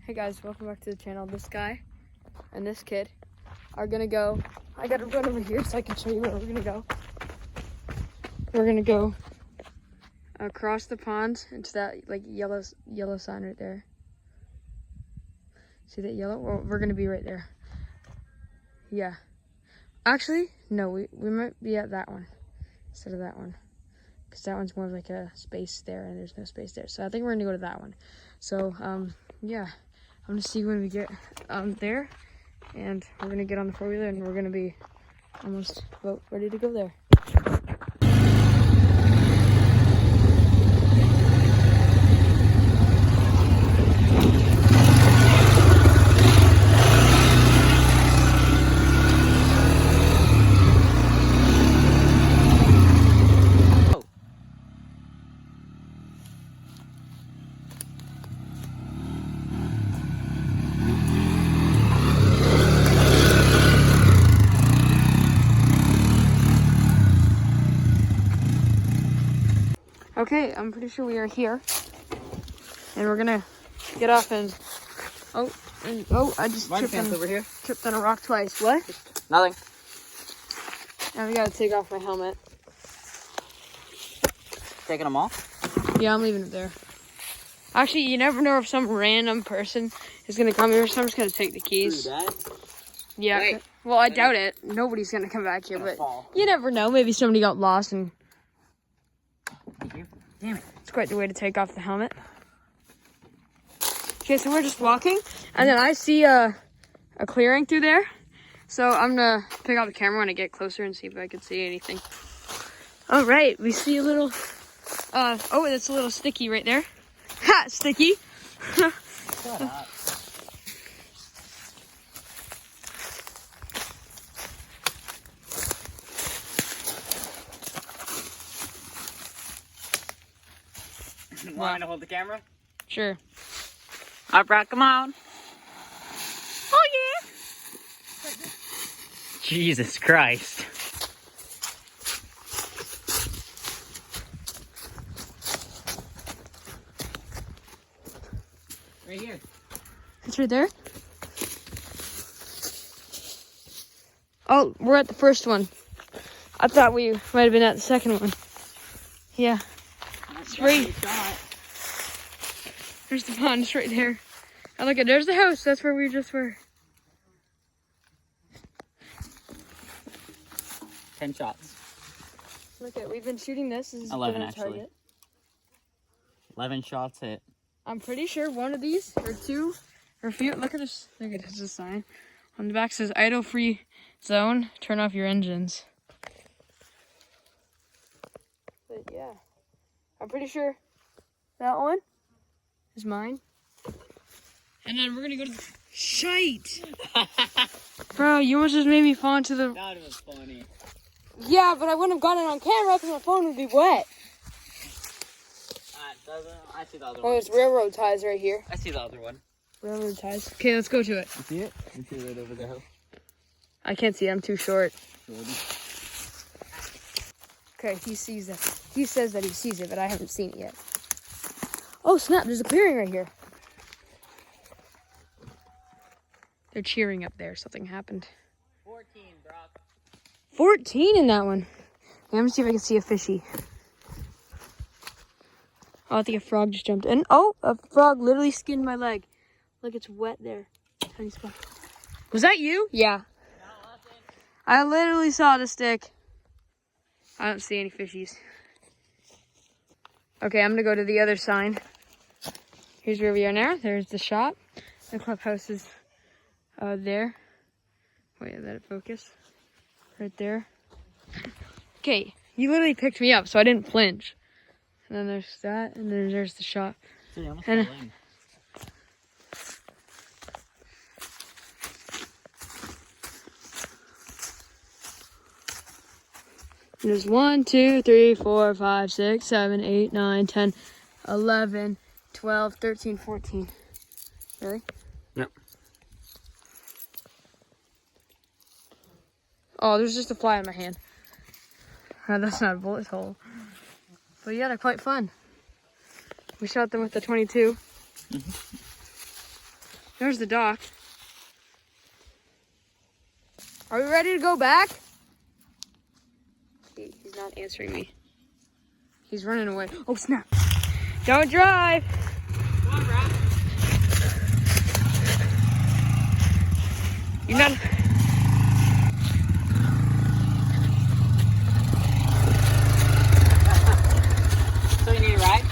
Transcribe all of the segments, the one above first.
Hey guys, welcome back to the channel. This guy and this kid are gonna go. I gotta run over here so I can show you where we're gonna go. We're gonna go across the pond into that like yellow sign right there. See that yellow? Well, we're gonna be right there. Yeah. Actually, no, we might be at that one instead of that one. Because that one's more of like a space there and there's no space there. So I think we're gonna go to that one. So, yeah. I'm gonna see when we get there. And we're gonna get on the four-wheeler and we're gonna be almost about ready to go there. Okay, I'm pretty sure we are here. And we're gonna get off and I just tripped on a rock twice. What? Nothing. Now we gotta take off my helmet. Taking them off? Yeah, I'm leaving it there. Actually, you never know if some random person is gonna come here, so I'm just gonna take the keys. True that. Yeah. Wait. Well, I doubt it. Nobody's gonna come back here, but fall. you never know. Maybe somebody got lost and Damn it. it's quite the way to take off the helmet. Okay, so we're just walking, and then I see a clearing through there. So I'm gonna pick up the camera when I get closer and see if I can see anything. All right, we see a little, oh, that's a little sticky right there. Ha, sticky. Shut up. Want me to hold the camera? Sure. I brought them on. Oh, yeah. Jesus Christ. Right here. It's right there. Oh, we're at the first one. I thought we might have been at the second one. Yeah. It's right. There's the pond, it's right there. And look at, there's the house. That's where we just were. 10 shots. Look at, we've been shooting this. This is 11 the actually. target. 11 shots hit. I'm pretty sure one of these, or two, or a few. Look at this. Look at this sign. On the back says idle free zone. Turn off your engines. But yeah, I'm pretty sure that one is mine. And then we're gonna go to the shite. Bro, you almost just made me fall into the. That was funny. Yeah, but I wouldn't have gotten it on camera because my phone would be wet. I see the other Oh, one. there's railroad ties right here. I see the other one. Railroad ties. Okay, let's go to it. You see it? You see it right over there. I can't see it. I'm too short. Shorty. Okay, he sees it. He says that he sees it, but I haven't seen it yet. Oh, snap. There's a clearing right here. They're cheering up there. Something happened. 14, Brock. 14 in that one. Okay, I'm gonna see if I can see a fishy. Oh, I think a frog just jumped in. Oh, a frog literally skinned my leg. Look, it's wet there. Tiny spot. Was that you? Yeah. I literally saw the stick. I don't see any fishies. Okay, I'm gonna go to the other sign. Here's where we are now. There's the shop. The clubhouse is there. Wait, let it focus. Right there. Okay, you literally picked me up, so I didn't flinch. And then there's that, and then there's the shop. Dude, I almost And- fell in. There's 1, 2, 3, 4, 5, 6, 7, 8, 9, 10, 11, 12, 13, 14. Really? Yep. Oh, there's just a fly in my hand. Oh, that's not a bullet hole. But yeah, they're quite fun. We shot them with the 22. There's the dock. Are we ready to go back? He's not answering me. He's running away. Oh, snap. Don't drive. Come on, bro. You're not... So you need a ride?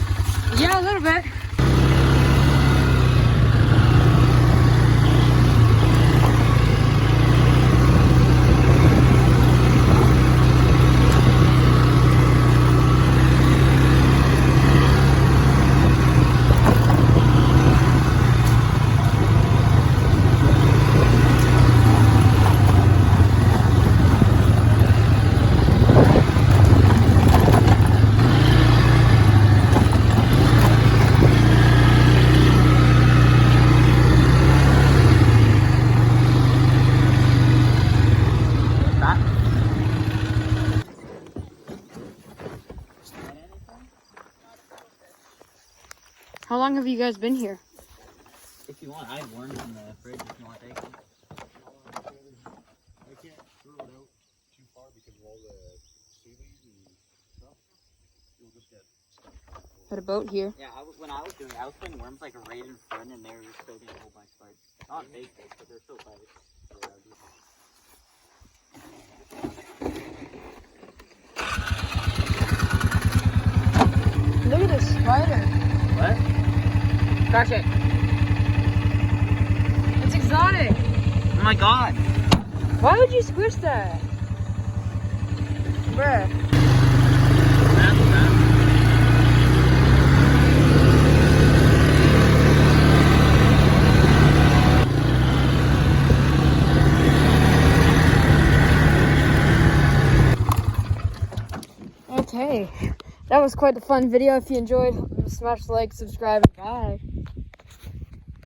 Yeah, a little bit. How long have you guys been here? If you want, I have worms in the fridge if you want to take them. I can't throw it out too far because of all the seaweed and stuff. You'll just get stuck. Got a boat here. Yeah, when I was doing it, I was putting worms like right in front and they were still getting a whole bunch of bites. Not big bites, but they're still bites. Look at this spider. What? Crash it. It's exotic. Oh my god. Why would you squish that? Bruh. Okay, that was quite a fun video. If you enjoyed, smash the like, subscribe, and bye.